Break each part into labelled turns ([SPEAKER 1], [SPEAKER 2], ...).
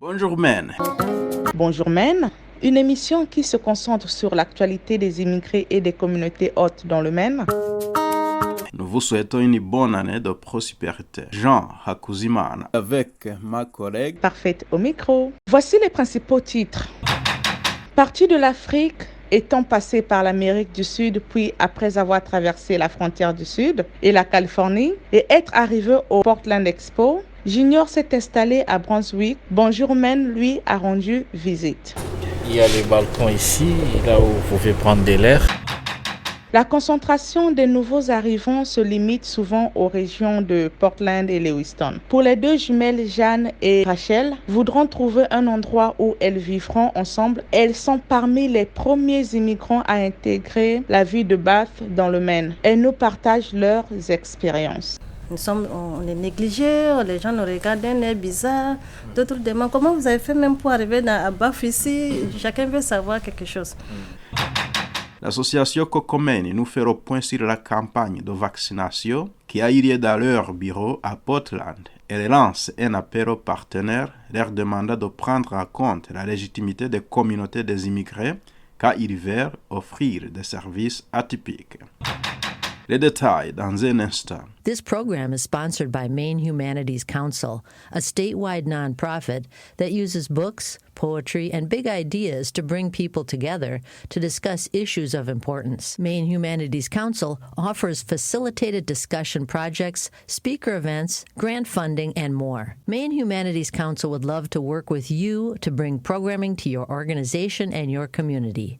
[SPEAKER 1] Bonjour Men.
[SPEAKER 2] Bonjour Men, une émission qui se concentre sur l'actualité des immigrés et des communautés hôtes dans le Maine.
[SPEAKER 1] Nous vous souhaitons une bonne année de prospérité. Jean Hakuzimana.
[SPEAKER 3] Avec ma collègue
[SPEAKER 2] Parfaite au micro. Voici les principaux titres. Parti de l'Afrique, étant passé par l'Amérique du Sud, puis après avoir traversé la frontière du Sud et la Californie, et être arrivé au Portland Expo, Junior s'est installé à Brunswick. Bonjour Men lui a rendu visite.
[SPEAKER 4] Il y a les balcons ici, là où vous pouvez prendre de l'air.
[SPEAKER 2] La concentration des nouveaux arrivants se limite souvent aux régions de Portland et Lewiston. Pour les deux jumelles Jeanne et Rachel, voudront trouver un endroit où elles vivront ensemble. Elles sont parmi les premiers immigrants à intégrer la vie de Bath dans le Maine. Elles nous partagent leurs expériences.
[SPEAKER 5] On est négligés, les gens nous regardent d'un air bizarre. D'autres demandent comment vous avez fait même pour arriver à Bath ici. Chacun veut savoir quelque chose.
[SPEAKER 1] L'association Cocomeni nous fait le point sur la campagne de vaccination qui a eu lieu dans leur bureau à Portland. Elle lance un appel aux partenaires, leur demandant de prendre en compte la légitimité des communautés des immigrés quand ils veulent offrir des services atypiques. Les détails dans un instant.
[SPEAKER 6] This program is sponsored by Maine Humanities Council, a statewide nonprofit that uses books, poetry, and big ideas to bring people together to discuss issues of importance. Maine Humanities Council offers facilitated discussion projects, speaker events, grant funding, and more. Maine Humanities Council would love to work with you to bring programming to your organization and your community.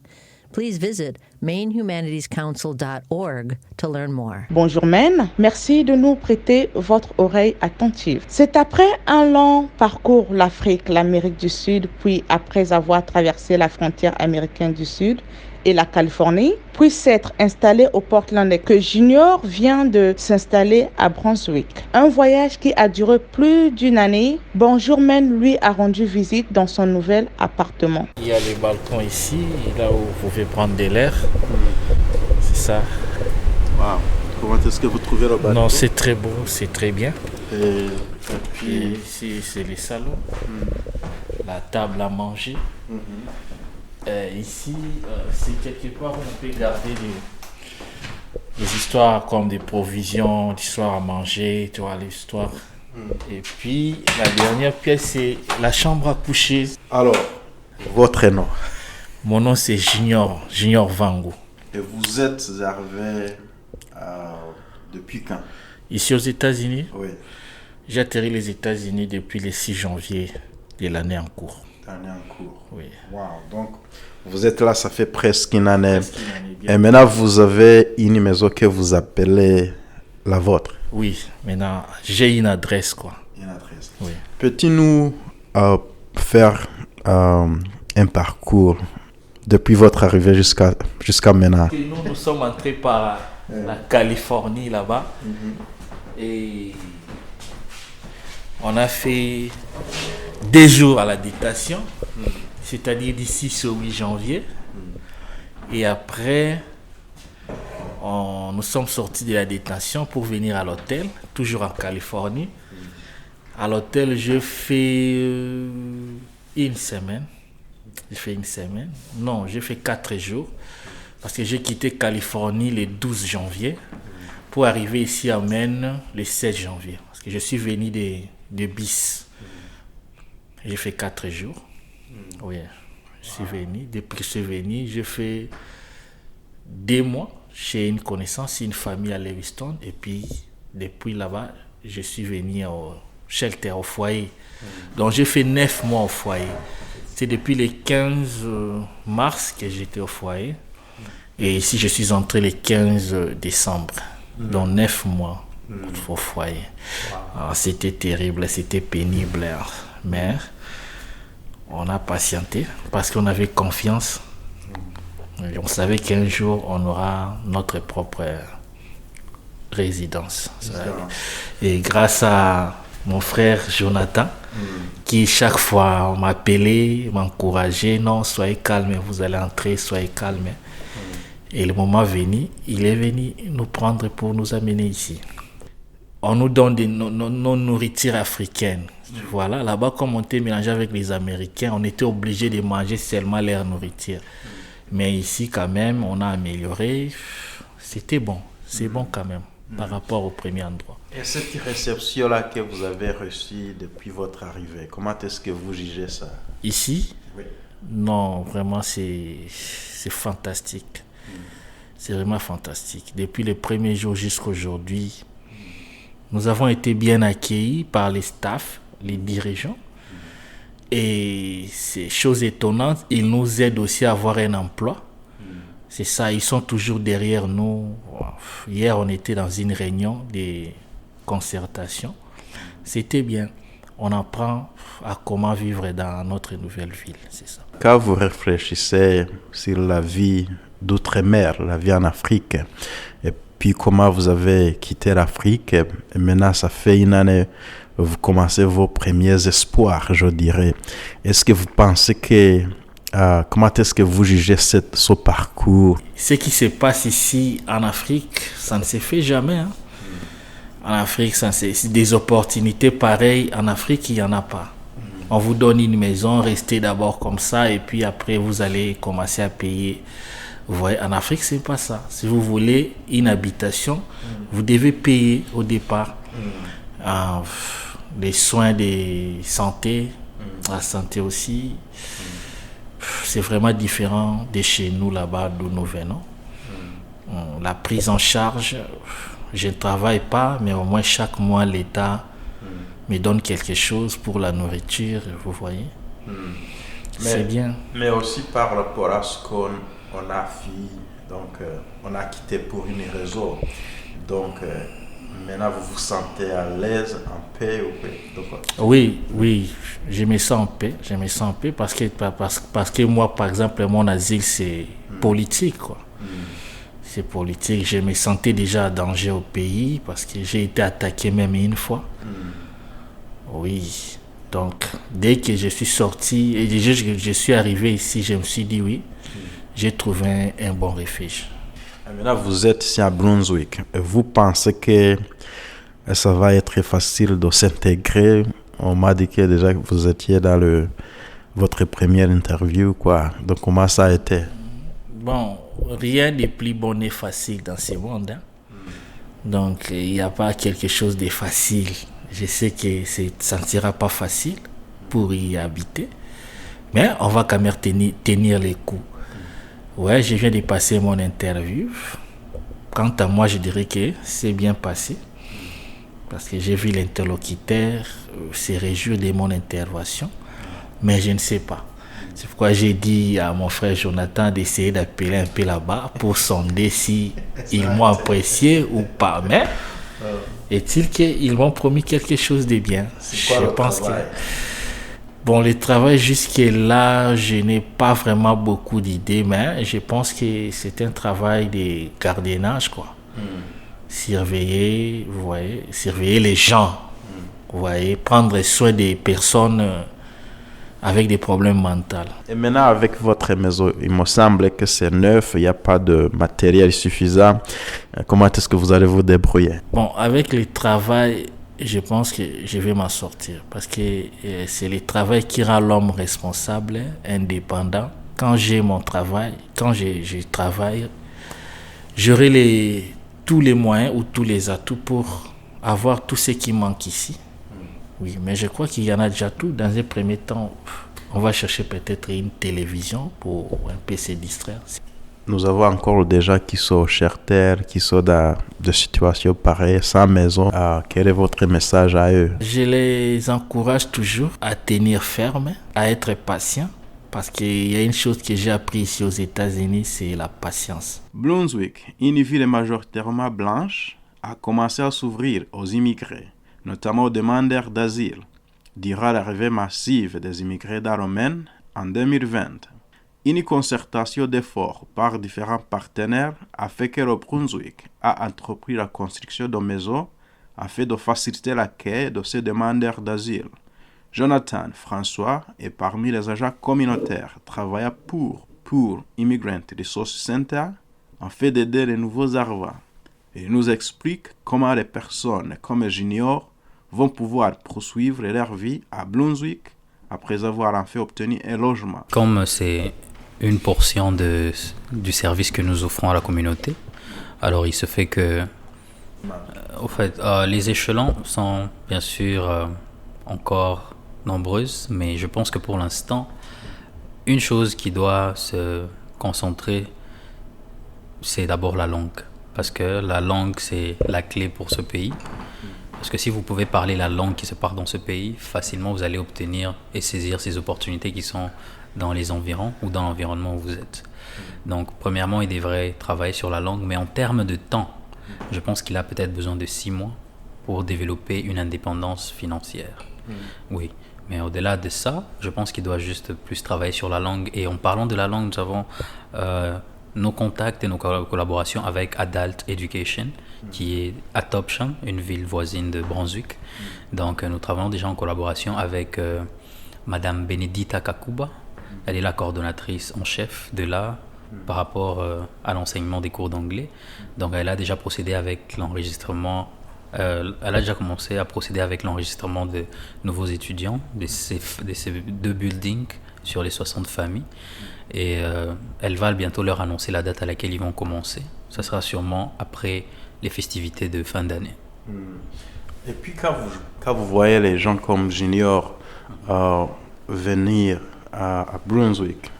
[SPEAKER 6] Please visit mainehumanitiescouncil.org to learn more.
[SPEAKER 2] Bonjour Men, merci de nous prêter votre oreille attentive. C'est après un long parcours l'Afrique, l'Amérique du Sud, puis après avoir traversé la frontière américaine du Sud et la Californie, puis s'être installé au Portland que Junior vient de s'installer à Brunswick. Un voyage qui a duré plus d'une année. Bonjour Men lui a rendu visite dans son nouvel appartement.
[SPEAKER 4] Il y a les balcons ici, là où vous pouvez prendre de l'air. C'est ça.
[SPEAKER 1] Wow. Comment est-ce que vous trouvez le balcon?
[SPEAKER 4] Non, c'est très beau, c'est très bien.
[SPEAKER 1] Et
[SPEAKER 4] Et
[SPEAKER 1] puis,
[SPEAKER 4] ici, c'est les salons. La table à manger. Ici, c'est quelque part où on peut garder des histoires comme des provisions, des histoires à manger, tu vois, les histoires. Et puis, la dernière pièce, c'est la chambre à coucher.
[SPEAKER 1] alors, votre nom.
[SPEAKER 4] Mon nom, c'est Junior Vango.
[SPEAKER 1] Et vous êtes arrivé depuis quand?
[SPEAKER 4] Ici aux États-Unis,
[SPEAKER 1] Oui,
[SPEAKER 4] j'ai atterri les États-Unis depuis le 6 janvier de l'année en cours.
[SPEAKER 1] l'année en cours.
[SPEAKER 4] Oui.
[SPEAKER 1] Wow, donc vous êtes là, ça fait presque une année.
[SPEAKER 4] Presque une année, bien.
[SPEAKER 1] Et maintenant, vous avez une maison que vous appelez la vôtre.
[SPEAKER 4] Oui, maintenant, j'ai une adresse, quoi.
[SPEAKER 1] Une adresse.
[SPEAKER 4] Oui.
[SPEAKER 1] Peux-tu nous faire un parcours depuis votre arrivée jusqu'à maintenant?
[SPEAKER 4] Et nous sommes entrés par la Californie, là-bas. Et on a fait 2 jours à la détention, c'est-à-dire d'ici au 8 janvier. Et après, nous sommes sortis de la détention pour venir à l'hôtel, toujours en Californie. À l'hôtel, je fais une semaine. Non, j'ai fait 4 jours. Parce que j'ai quitté Californie le 12 janvier pour arriver ici à Maine le 16 janvier. Parce que je suis venu de BIS. J'ai fait 4 jours. Oui, je suis venu. Depuis que je suis venu, j'ai fait 2 mois chez une connaissance, une famille à Lewiston. Et puis, depuis là-bas, je suis venu au shelter, au foyer. Donc, j'ai fait 9 mois au foyer. C'est depuis le 15 mars que j'étais au foyer. Et ici, je suis entré le 15 décembre. Donc, 9 mois au foyer. Alors, c'était terrible, c'était pénible. Mais on a patienté parce qu'on avait confiance. Et on savait qu'un jour, on aura notre propre résidence. Et grâce à mon frère Jonathan, qui chaque fois m'appelait, m'encourageait, non, soyez calme, vous allez entrer, soyez calme. Et le moment venu, il est venu nous prendre pour nous amener ici. on nous donne nos nourritures africaines. Voilà, là-bas, comme on était mélangé avec les Américains, on était obligé de manger seulement leur nourriture. Mais ici, quand même, on a amélioré. C'était bon. C'est bon quand même, par rapport au premier endroit.
[SPEAKER 1] Et cette réception-là que vous avez reçue depuis votre arrivée, comment est-ce que vous jugez ça?
[SPEAKER 4] Ici?
[SPEAKER 1] Oui.
[SPEAKER 4] Non, vraiment, c'est fantastique. C'est vraiment fantastique. Depuis le premier jour jusqu'à aujourd'hui, nous avons été bien accueillis par les staffs, les dirigeants. Et c'est chose étonnante, ils nous aident aussi à avoir un emploi. C'est ça, ils sont toujours derrière nous. Hier, on était dans une réunion de concertation. C'était bien. On apprend à comment vivre dans notre nouvelle ville, c'est ça.
[SPEAKER 1] Quand vous réfléchissez sur la vie d'outre-mer, la vie en Afrique, et puis comment vous avez quitté l'Afrique, et maintenant ça fait une année, vous commencez vos premiers espoirs, je dirais. Est-ce que vous pensez que, comment est-ce que vous jugez ce parcours?
[SPEAKER 4] Ce qui se passe ici en Afrique, ça ne se fait jamais. Hein. En Afrique, des opportunités pareilles, en Afrique, il n'y en a pas. On vous donne une maison, restez d'abord comme ça, et puis après, vous allez commencer à payer. Vous voyez, en Afrique, c'est pas ça. Si vous voulez une habitation, vous devez payer au départ. Les soins de santé, la santé aussi, c'est vraiment différent de chez nous là-bas d'où nous venons. La prise en charge, je ne travaille pas, mais au moins chaque mois, l'État me donne quelque chose pour la nourriture, vous voyez. C'est bien.
[SPEAKER 1] Mais aussi par rapport à ce qu'on a fait, donc on a quitté pour une raison. Donc maintenant vous vous sentez à l'aise, en paix
[SPEAKER 4] Oui, je me sens en paix. Je me sens en paix parce que moi, par exemple, mon asile, c'est politique, quoi. C'est politique. Je me sentais déjà en danger au pays parce que j'ai été attaqué même une fois. Oui. Donc, dès que je suis sorti et je suis arrivé ici, je me suis dit oui, j'ai trouvé un bon refuge.
[SPEAKER 1] Maintenant, vous êtes ici à Brunswick. Vous pensez que ça va être facile de s'intégrer? On m'a dit que déjà que vous étiez dans votre première interview, quoi. Donc, comment ça a été?
[SPEAKER 4] Bon, rien de plus bon et facile dans ce monde. Hein. Donc, il n'y a pas quelque chose de facile. Je sais que ça ne sera pas facile pour y habiter. Mais on va quand même tenir les coups. Ouais, je viens de passer mon interview. Quant à moi, je dirais que c'est bien passé. Parce que j'ai vu l'interlocuteur se réjouir de mon intervention. Mais je ne sais pas. C'est pourquoi j'ai dit à mon frère Jonathan d'essayer d'appeler un peu là-bas pour sonder si ils m'ont apprécié ou pas. Mais est-il qu'ils m'ont promis quelque chose de bien?
[SPEAKER 1] C'est quoi le travail?
[SPEAKER 4] Bon, le travail jusque-là, je n'ai pas vraiment beaucoup d'idées, mais je pense que c'est un travail de gardiennage, quoi. Surveiller, vous voyez, surveiller les gens, vous voyez, prendre soin des personnes avec des problèmes mentaux.
[SPEAKER 1] Et maintenant, avec votre maison, il me semble que c'est neuf, il n'y a pas de matériel suffisant. Comment est-ce que vous allez vous débrouiller?
[SPEAKER 4] Bon, avec le travail, je pense que je vais m'en sortir parce que c'est le travail qui rend l'homme responsable, indépendant. Quand j'ai mon travail, quand je travaille, j'aurai tous les moyens ou tous les atouts pour avoir tout ce qui manque ici. Oui, mais je crois qu'il y en a déjà tout. Dans un premier temps, on va chercher peut-être une télévision pour un peu se distraire.
[SPEAKER 1] Nous avons encore des gens qui sont chers terre, qui sont dans des situations pareilles, sans maison. Quel est votre message à eux?
[SPEAKER 4] Je les encourage toujours à tenir ferme, à être patient, parce qu'il y a une chose que j'ai appris ici aux États-Unis, c'est la patience.
[SPEAKER 1] Brunswick, une ville majoritairement blanche, a commencé à s'ouvrir aux immigrés, notamment aux demandeurs d'asile, durant l'arrivée massive des immigrés d'Aromène en 2020. Une concertation d'efforts par différents partenaires a fait que le Brunswick a entrepris la construction de maisons afin de faciliter l'accueil de ces demandeurs d'asile. Jonathan François est parmi les agents communautaires travaillant pour Immigrant Resource Center afin d'aider les nouveaux arrivants. Il nous explique comment les personnes comme Junior vont pouvoir poursuivre leur vie à Brunswick après avoir enfin obtenu un logement.
[SPEAKER 7] Comme c'est une portion du service que nous offrons à la communauté, alors il se fait que les échelons sont bien sûr encore nombreuses, mais je pense que pour l'instant, une chose qui doit se concentrer, c'est d'abord la langue. Parce que la langue, c'est la clé pour ce pays. Parce que si vous pouvez parler la langue qui se parle dans ce pays, facilement vous allez obtenir et saisir ces opportunités qui sont dans les environs ou dans l'environnement où vous êtes. Donc, premièrement, il devrait travailler sur la langue, mais en termes de temps, je pense qu'il a peut-être besoin de 6 mois pour développer une indépendance financière. Oui, mais au-delà de ça, je pense qu'il doit juste plus travailler sur la langue. Et en parlant de la langue, nous avons nos contacts et nos collaborations avec Adult Education, qui est à Topsham, une ville voisine de Brunswick. Donc, nous travaillons déjà en collaboration avec Madame Benedita Kakuba. Elle est la coordonnatrice en chef de là par rapport à l'enseignement des cours d'anglais. Donc, elle a déjà procédé avec l'enregistrement. Elle a déjà commencé à procéder avec l'enregistrement de nouveaux étudiants de ces 2 buildings sur les 60 familles. Et elle va bientôt leur annoncer la date à laquelle ils vont commencer. Ça sera sûrement après les festivités de fin d'année.
[SPEAKER 1] Et puis quand vous voyez les gens comme Junior venir à Brunswick,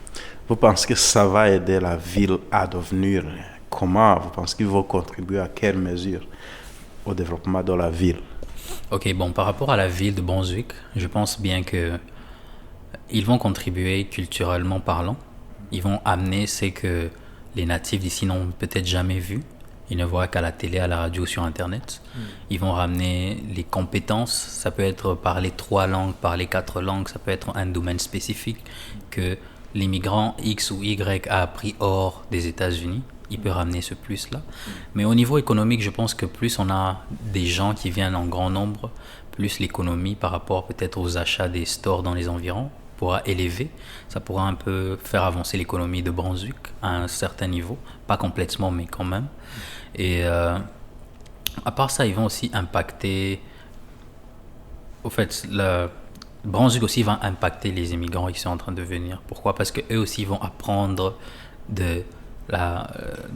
[SPEAKER 1] vous pensez que ça va aider la ville à devenir comment? Vous pensez qu'ils vont contribuer à quelle mesure au développement de la ville?
[SPEAKER 7] Ok, bon, par rapport à la ville de Brunswick, je pense bien que ils vont contribuer culturellement parlant. Ils vont amener ce que les natifs d'ici n'ont peut-être jamais vu. Ils ne voient qu'à la télé, à la radio, sur Internet. Ils vont ramener les compétences. Ça peut être parler 3 langues, parler 4 langues. Ça peut être un domaine spécifique que l'immigrant X ou Y a appris hors des États-Unis. Il peut ramener ce plus-là. Mais au niveau économique, je pense que plus on a des gens qui viennent en grand nombre, plus l'économie par rapport peut-être aux achats des stores dans les environs pourra élever. Ça pourra un peu faire avancer l'économie de Brunswick à un certain niveau. Pas complètement, mais quand même. Et à part ça, ils vont aussi impacter... Au fait, Brunswick aussi va impacter les immigrants qui sont en train de venir. Pourquoi? Parce qu'eux aussi vont apprendre de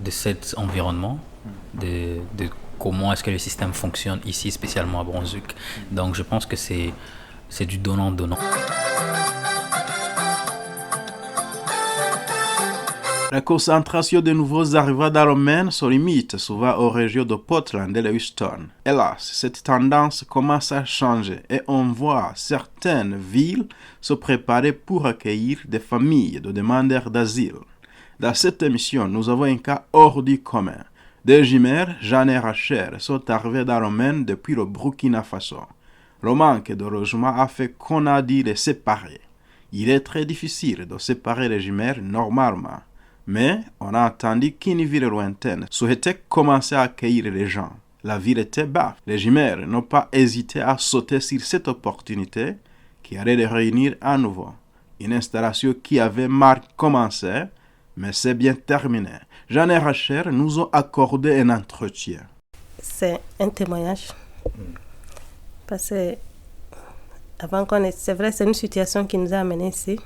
[SPEAKER 7] cet environnement, de comment est-ce que le système fonctionne ici, spécialement à Brunswick. Donc je pense que c'est du donnant-donnant.
[SPEAKER 1] La concentration de nouveaux arrivants dans le Maine se limite souvent aux régions de Portland et de Houston. Hélas, cette tendance commence à changer et on voit certaines villes se préparer pour accueillir des familles de demandeurs d'asile. Dans cette émission, nous avons un cas hors du commun. Deux jumelles, Jeanne et Rachel, sont arrivées dans le Maine depuis le Burkina Faso. Le manque de logement a fait qu'on a dû les séparer. Il est très difficile de séparer les jumelles normalement. Mais on a entendu qu'une ville lointaine souhaitait commencer à accueillir les gens. La ville était basse. Les jumelles n'ont pas hésité à sauter sur cette opportunité qui allait les réunir à nouveau. Une installation qui avait mal commencé, mais c'est bien terminé. Jeanne et Rachel nous ont accordé un entretien.
[SPEAKER 5] C'est un témoignage. Parce que c'est vrai, c'est une situation qui nous a amenés ici.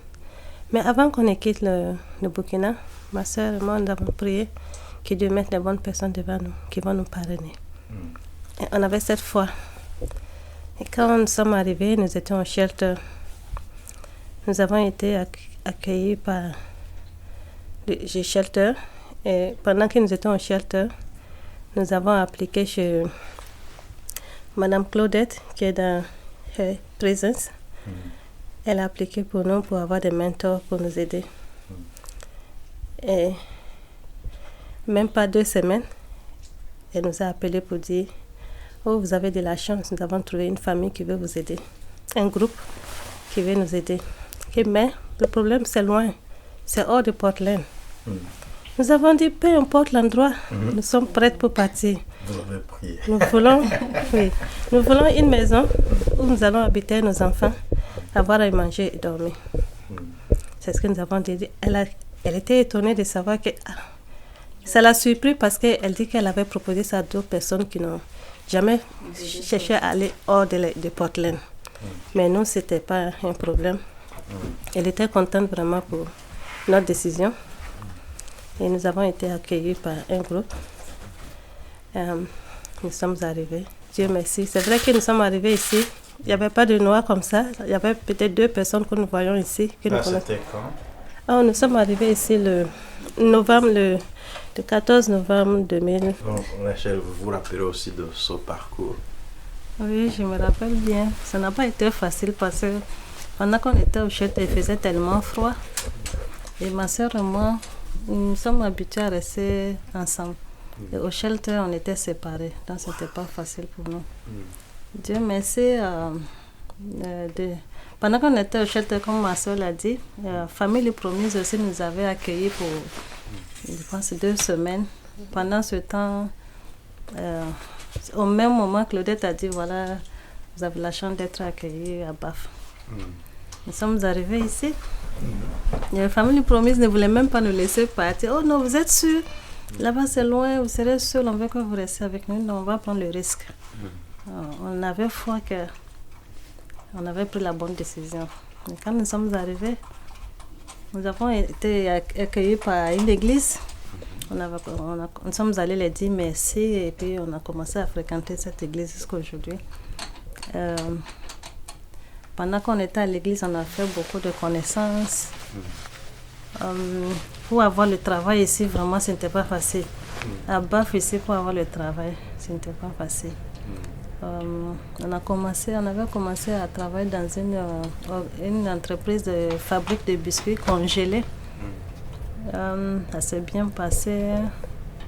[SPEAKER 5] Mais avant qu'on quitte le Burkina, ma soeur et moi, nous avons prié que Dieu mette les bonnes personnes devant nous, qui vont nous parrainer. Et on avait cette foi. Et quand nous sommes arrivés, nous étions au shelter. Nous avons été accueillis par le shelter. Et pendant que nous étions au shelter, nous avons appliqué chez Madame Claudette, qui est dans Her Presence. Elle a appliqué pour nous pour avoir des mentors pour nous aider. Et même pas 2 semaines, elle nous a appelé pour dire « Oh, vous avez de la chance, nous avons trouvé une famille qui veut vous aider. Un groupe qui veut nous aider. » Mais le problème, c'est loin. C'est hors de Portland. Nous avons dit, peu importe l'endroit, nous sommes prêts pour partir.
[SPEAKER 1] Vous avez prié.
[SPEAKER 5] Nous voulons une maison où nous allons habiter nos enfants, avoir à manger et dormir. C'est ce que nous avons dit. Elle était étonnée de savoir que Ça l'a surpris parce qu'elle dit qu'elle avait proposé ça à d'autres personnes qui n'ont jamais cherché à aller hors de Portland. Mais nous, ce n'était pas un problème. Elle était contente vraiment pour notre décision. Et nous avons été accueillis par un groupe. Nous sommes arrivés. Dieu merci. C'est vrai que nous sommes arrivés ici. Il n'y avait pas de Noirs comme ça. Il y avait peut-être 2 personnes que nous voyons ici.
[SPEAKER 1] C'était quand?
[SPEAKER 5] Nous sommes arrivés ici le 14 novembre 2000.
[SPEAKER 1] Donc, Rachel, vous vous rappelez aussi de ce parcours?
[SPEAKER 5] Oui, je me rappelle bien. Ça n'a pas été facile parce que pendant qu'on était au shelter, il faisait tellement froid. Et ma soeur et moi, nous sommes habitués à rester ensemble. Et au shelter, on était séparés. Donc, ce n'était pas facile pour nous. Dieu merci. Pendant qu'on était au shelter, comme ma soeur l'a dit, Famille Promise aussi nous avait accueillis pour, je pense, 2 semaines. Pendant ce temps, au même moment, Claudette a dit, voilà, vous avez la chance d'être accueillis à Baf. Nous sommes arrivés ici. La Famille Promise ne voulait même pas nous laisser partir. Oh non, vous êtes sûrs? Là-bas, c'est loin, vous serez seuls, on veut que vous restiez avec nous, donc on va prendre le risque. On avait foi qu'on avait pris la bonne décision. Et quand nous sommes arrivés, nous avons été accueillis par une église. Nous sommes allés les dire merci et puis on a commencé à fréquenter cette église jusqu'à aujourd'hui. Pendant qu'on était à l'église, on a fait beaucoup de connaissances. Pour avoir le travail ici, vraiment, ce n'était pas facile. À Baf, ici, pour avoir le travail, ce n'était pas facile. On avait commencé à travailler dans une entreprise de fabrique de biscuits congelés. Ça s'est bien passé,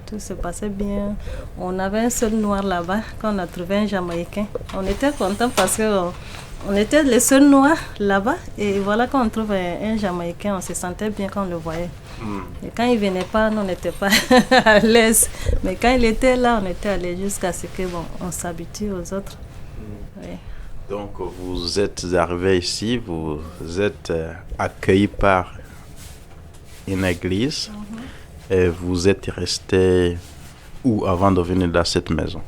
[SPEAKER 5] tout se passait bien. On avait un seul noir là-bas, quand on a trouvé un Jamaïcain. On était contents parce qu'on était les seuls noirs là-bas. Et voilà, quand on trouve un Jamaïcain, on se sentait bien quand on le voyait. Et quand il ne venait pas, nous, on n'était pas à l'aise. Mais quand il était là, on était allé jusqu'à ce qu'on s'habitue aux autres. Oui.
[SPEAKER 1] Donc, vous êtes arrivé ici, vous êtes accueilli par une église et vous êtes resté où avant de venir dans cette maison?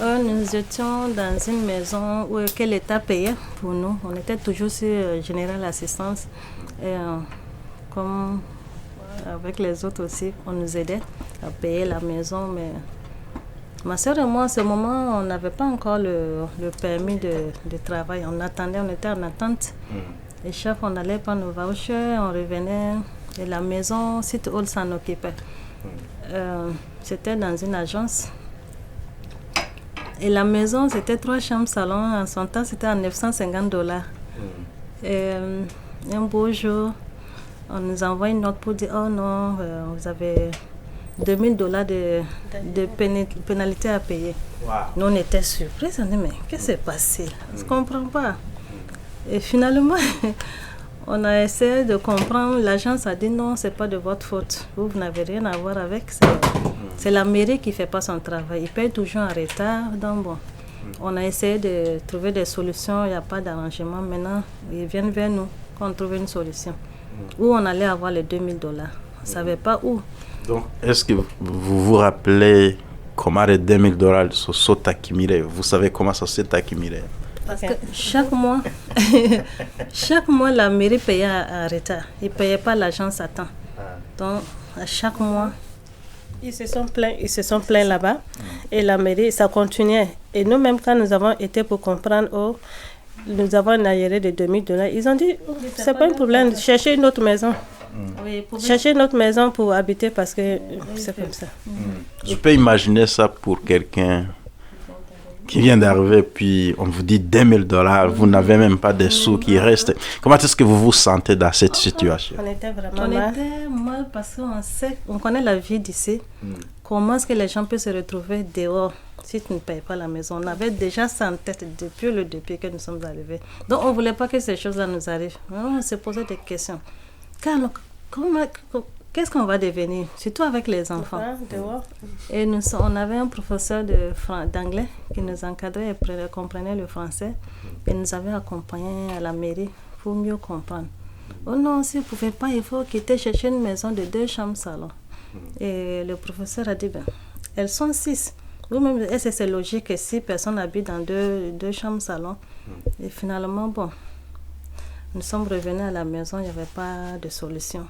[SPEAKER 5] Nous étions dans une maison que l'État payait pour nous. On était toujours sur Général Assistance. Et comme avec les autres aussi, on nous aidait à payer la maison. Mais ma soeur et moi, à ce moment, on n'avait pas encore le permis de travail. On attendait, on était en attente. Les chefs, on allait prendre nos vouchers, on revenait. Et la maison, City Hall s'en occupait. C'était dans une agence. Et la maison, c'était 3 chambres salon. En son temps, c'était à $950. Et un beau jour, on nous envoie une note pour dire, oh non, vous avez $2000 de pénalité à payer. Wow. Nous, on était surpris. On dit, mais qu'est-ce qui s'est passé? On ne comprend pas. Et finalement, on a essayé de comprendre. L'agence a dit, non, ce n'est pas de votre faute. Vous n'avez rien à voir avec. C'est la mairie qui ne fait pas son travail. Ils payent toujours en retard. Donc, bon, on a essayé de trouver des solutions. Il n'y a pas d'arrangement. Maintenant, ils viennent vers nous quand on trouve une solution. Où on allait avoir les $2000. On ne savait pas où.
[SPEAKER 1] Donc, est-ce que vous vous rappelez comment les $2000 se sont accumulés? Vous savez comment ça s'est accumulé?
[SPEAKER 5] Parce que chaque mois, la mairie payait en retard. Ils ne payaient pas l'agence à temps. Donc, à chaque mois, ils se sont plaints là-bas. Et la mairie, ça continuait. Et nous-mêmes, quand nous avons été pour comprendre, nous avons un arriéré de $2000, ils ont dit, c'est pas un problème, cherchez une autre maison. Cherchez une autre maison pour habiter parce que c'est comme ça.
[SPEAKER 1] Je peux imaginer ça pour quelqu'un qui vient d'arriver, puis on vous dit $2000, vous n'avez même pas des sous qui restent. Comment est-ce que vous vous sentez dans cette situation?
[SPEAKER 5] On était vraiment mal parce qu'on connaît la vie d'ici. Comment est-ce que les gens peuvent se retrouver dehors si tu ne payes pas la maison? On avait déjà ça en tête depuis que nous sommes arrivés. Donc on ne voulait pas que ces choses-là nous arrivent. On se posait des questions. Qu'est-ce qu'on va devenir, surtout avec les enfants? Et on avait un professeur d'anglais qui nous encadrait et comprenait le français et nous avait accompagnés à la mairie pour mieux comprendre. Oh non, si vous ne pouvez pas, il faut quitter, chercher une maison de 2 chambres salon. Et le professeur a dit, elles sont 6. Vous-même, c'est logique que 6 personnes habitent dans deux chambres salon. Et finalement, nous sommes revenus à la maison, il n'y avait pas de solution.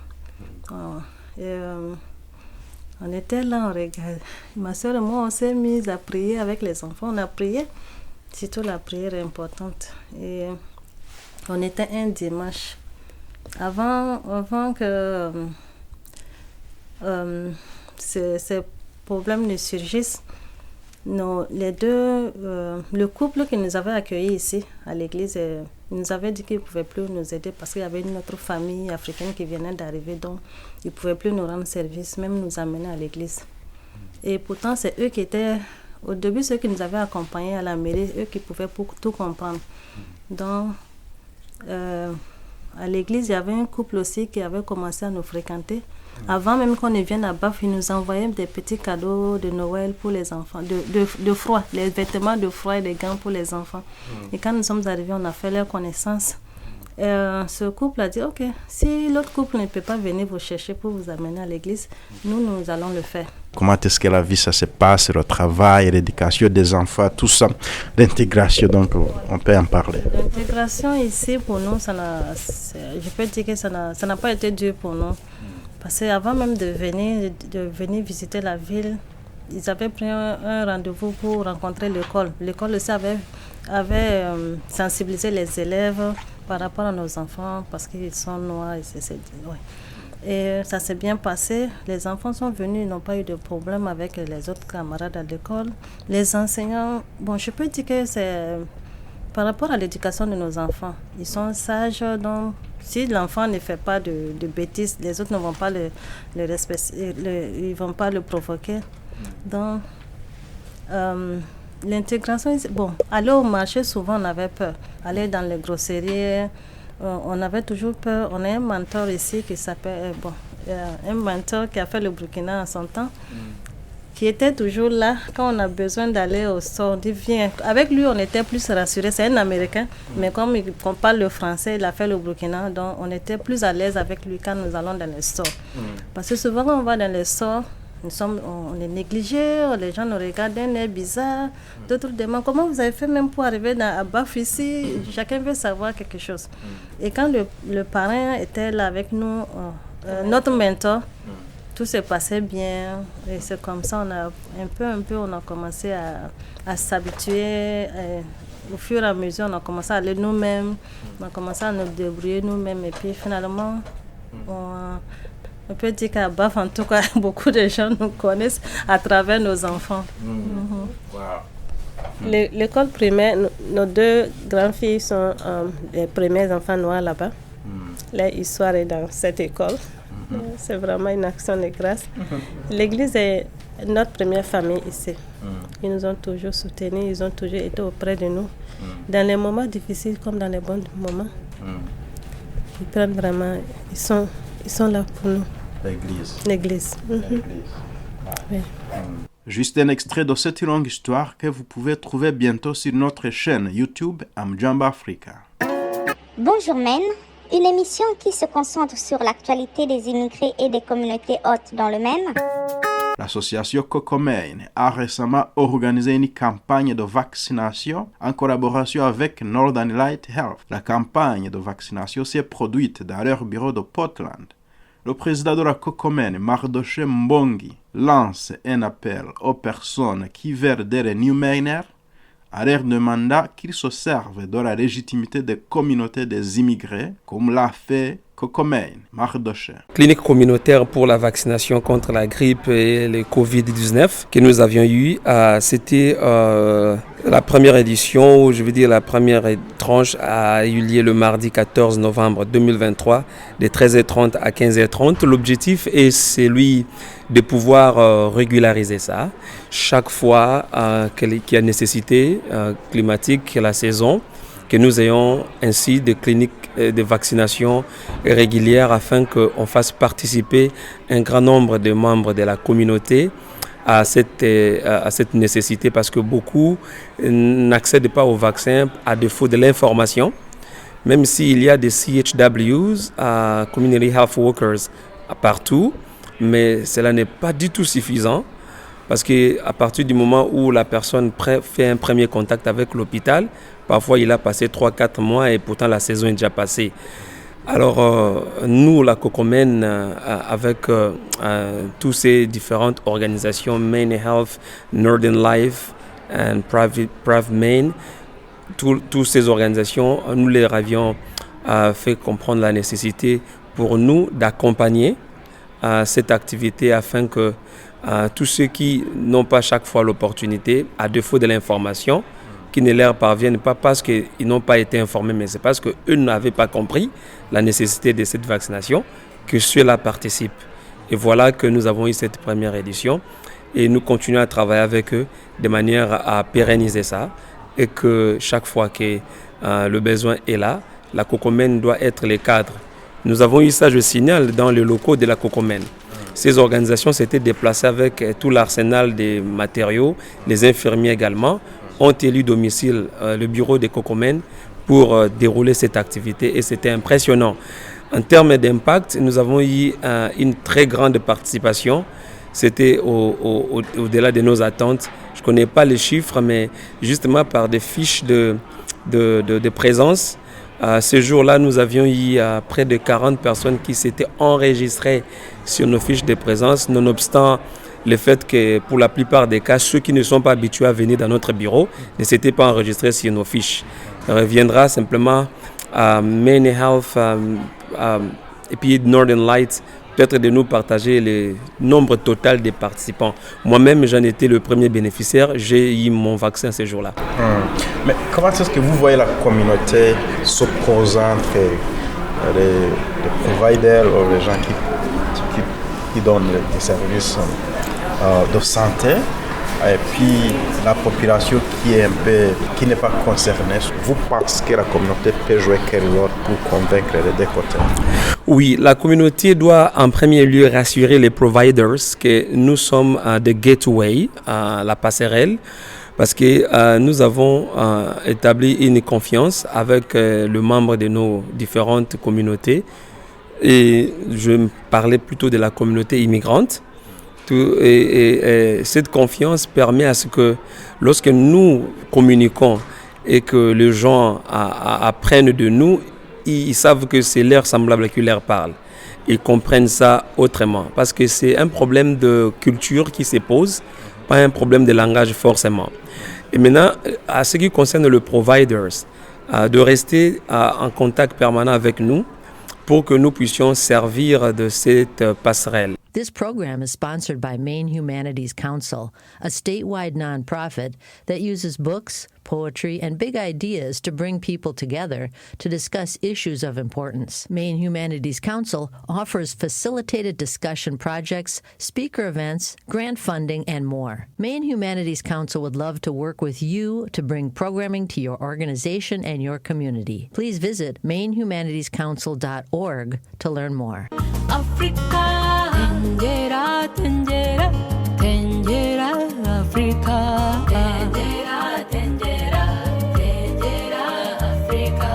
[SPEAKER 5] On était là, on regardait. Ma soeur et moi, on s'est mis à prier avec les enfants. On a prié, surtout la prière est importante. Et on était un dimanche. Avant que ces problèmes ne surgissent, le couple qui nous avait accueillis ici à l'église, il nous avait dit qu'il ne pouvait plus nous aider parce qu'il y avait une autre famille africaine qui venait d'arriver, donc il ne pouvait plus nous rendre service, même nous amener à l'église. Et pourtant, c'est eux qui étaient, au début, ceux qui nous avaient accompagnés à la mairie, eux qui pouvaient tout comprendre. Donc, à l'église, il y avait un couple aussi qui avait commencé à nous fréquenter. Avant même qu'on ne vienne à Baf, ils nous envoyaient des petits cadeaux de Noël pour les enfants, de froid, les vêtements de froid et des gants pour les enfants. Et quand nous sommes arrivés, on a fait leur connaissance. Ce couple a dit, ok, si l'autre couple ne peut pas venir vous chercher pour vous amener à l'église, nous allons le faire.
[SPEAKER 1] Comment est-ce que la vie, ça se passe, le travail, l'éducation des enfants, tout ça, l'intégration, donc on peut en parler.
[SPEAKER 5] L'intégration ici, pour nous, je peux dire que ça n'a pas été dur pour nous. Parce qu'avant même de venir visiter la ville, ils avaient pris un rendez-vous pour rencontrer l'école. L'école aussi avait sensibilisé les élèves par rapport à nos enfants parce qu'ils sont noirs. Et ça s'est bien passé. Les enfants sont venus, ils n'ont pas eu de problème avec les autres camarades à l'école. Les enseignants, je peux dire que c'est par rapport à l'éducation de nos enfants. Ils sont sages, donc si l'enfant ne fait pas de bêtises, les autres ne vont pas le respecter, ils vont pas le provoquer. Donc, l'intégration, aller au marché, souvent on avait peur. Aller dans les grosseries, on avait toujours peur. On a un mentor ici qui s'appelle, un mentor qui a fait le Burkina en son temps, qui était toujours là quand on a besoin d'aller au store. On dit viens. Avec lui, on était plus rassurés. C'est un Américain, mais comme on parle le français, il a fait le Burkina, donc on était plus à l'aise avec lui quand nous allons dans les stores. Parce que souvent quand on va dans les stores, on est négligé, les gens nous regardent d'un air bizarre. D'autres demandent comment vous avez fait même pour arriver à Baf ici. Chacun veut savoir quelque chose. Et quand le parrain était là avec nous, notre mentor, tout se passait bien. Et c'est comme ça, on a un peu, on a commencé à s'habituer. Au fur et à mesure, on a commencé à aller nous-mêmes. On a commencé à nous débrouiller nous-mêmes. Et puis finalement, on peut dire qu'à Baf, en tout cas, beaucoup de gens nous connaissent à travers nos enfants. L'école primaire, nos deux grandes filles sont les premiers enfants noirs là-bas. Leur histoire est dans cette école. C'est vraiment une action de grâce. L'église est notre première famille ici. Ils nous ont toujours soutenus, ils ont toujours été auprès de nous. Dans les moments difficiles comme dans les bons moments. Ils prennent vraiment, ils sont là pour nous. L'église. Oui.
[SPEAKER 1] Juste un extrait de cette longue histoire que vous pouvez trouver bientôt sur notre chaîne YouTube Amjamba Africa.
[SPEAKER 8] Bonjour Men, une émission qui se concentre sur l'actualité des immigrés et des communautés hautes dans le Maine.
[SPEAKER 1] L'association Cocomaine a récemment organisé une campagne de vaccination en collaboration avec Northern Light Health. La campagne de vaccination s'est produite dans leur bureau de Portland. Le président de la Cocomaine, Mardoche Mbongi, lance un appel aux personnes qui veulent des New Mainers en leur demandant qu'ils se servent de la légitimité des communautés des immigrés, comme l'a fait Cocomaine, Mardoche.
[SPEAKER 9] Clinique communautaire pour la vaccination contre la grippe et le Covid-19 que nous avions eu, c'était la première édition, ou je veux dire la première tranche a eu lieu le mardi 14 novembre 2023, de 13h30 à 15h30. L'objectif est celui de pouvoir régulariser ça. Chaque fois qu'il y a nécessité climatique, la saison, que nous ayons ainsi des cliniques de vaccination régulières afin qu'on fasse participer un grand nombre de membres de la communauté à cette nécessité, parce que beaucoup n'accèdent pas au vaccin à défaut de l'information, même s'il y a des CHWs, Community Health Workers, partout. mais cela n'est pas du tout suffisant parce qu'à partir du moment où la personne fait un premier contact avec l'hôpital, parfois il a passé 3-4 mois et pourtant la saison est déjà passée. Alors nous, la COCOMEN, avec toutes ces différentes organisations, Maine Health, Northern Life et Private Maine, toutes ces organisations, nous leur avions fait comprendre la nécessité pour nous d'accompagner cette activité afin que tous ceux qui n'ont pas chaque fois l'opportunité, à défaut de l'information, qui ne leur parviennent pas parce qu'ils n'ont pas été informés, mais c'est parce qu'eux n'avaient pas compris la nécessité de cette vaccination, que ceux-là participent. Et voilà que nous avons eu cette première édition et nous continuons à travailler avec eux de manière à pérenniser ça et que chaque fois que le besoin est là, la COCOMEN doit être les cadres. Nous avons eu ça, je signale, dans les locaux de la COCOMEN. Ces organisations s'étaient déplacées avec tout l'arsenal des matériaux, les infirmiers également, ont élu domicile le bureau des COCOMEN pour dérouler cette activité et c'était impressionnant. En termes d'impact, nous avons eu une très grande participation. C'était au-delà de nos attentes. Je ne connais pas les chiffres, mais justement par des fiches de présence, ce jour-là, nous avions eu près de 40 personnes qui s'étaient enregistrées sur nos fiches de présence, nonobstant le fait que pour la plupart des cas, ceux qui ne sont pas habitués à venir dans notre bureau ne s'étaient pas enregistrés sur nos fiches. On reviendra simplement à Maine Health et puis Northern Lights, peut-être de nous partager le nombre total des participants. Moi-même, j'en étais le premier bénéficiaire, j'ai eu mon vaccin ce jour-là.
[SPEAKER 1] Mais comment est-ce que vous voyez la communauté s'opposant entre les providers ou les gens qui donnent des services de santé et puis la population qui n'est pas concernée? Vous pensez que la communauté peut jouer quel rôle pour convaincre les deux côtés?
[SPEAKER 9] Oui, la communauté doit en premier lieu rassurer les providers que nous sommes the gateway, la passerelle, parce que nous avons établi une confiance avec le membre de nos différentes communautés et je parlais plutôt de la communauté immigrante. Et cette confiance permet à ce que lorsque nous communiquons et que les gens apprennent de nous, ils savent que c'est leur semblable qui leur parle. Ils comprennent ça autrement parce que c'est un problème de culture qui se pose, pas un problème de langage forcément. Et maintenant, à ce qui concerne le providers, de rester en contact permanent avec nous pour que nous puissions servir de cette passerelle.
[SPEAKER 6] This program is sponsored by Maine Humanities Council, a statewide nonprofit that uses books, poetry, and big ideas to bring people together to discuss issues of importance. Maine Humanities Council offers facilitated discussion projects, speaker events, grant funding, and more. Maine Humanities Council would love to work with you to bring programming to your organization and your community. Please visit mainehumanitiescouncil.org to learn more.
[SPEAKER 10] Africa. Tengera, tengera, tengera, Africa. Tengera, tengera, tengera, Africa.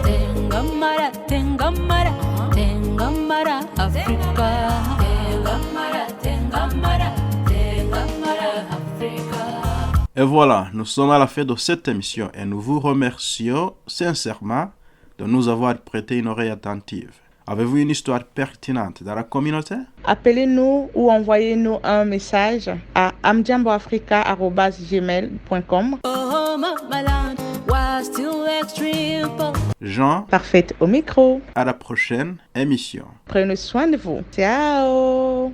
[SPEAKER 10] Tengamara, tengamara, tengamara, Africa. Tengamara, tengamara, tengamara, Africa.
[SPEAKER 1] Et voilà, nous sommes à la fin de cette émission et nous vous remercions sincèrement de nous avoir prêté une oreille attentive. Avez-vous une histoire pertinente dans la communauté?
[SPEAKER 2] Appelez-nous ou envoyez-nous un message à amjamboafrica@gmail.com.
[SPEAKER 1] Jean,
[SPEAKER 2] Parfaite au micro.
[SPEAKER 1] à la prochaine émission.
[SPEAKER 2] Prenez soin de vous. Ciao.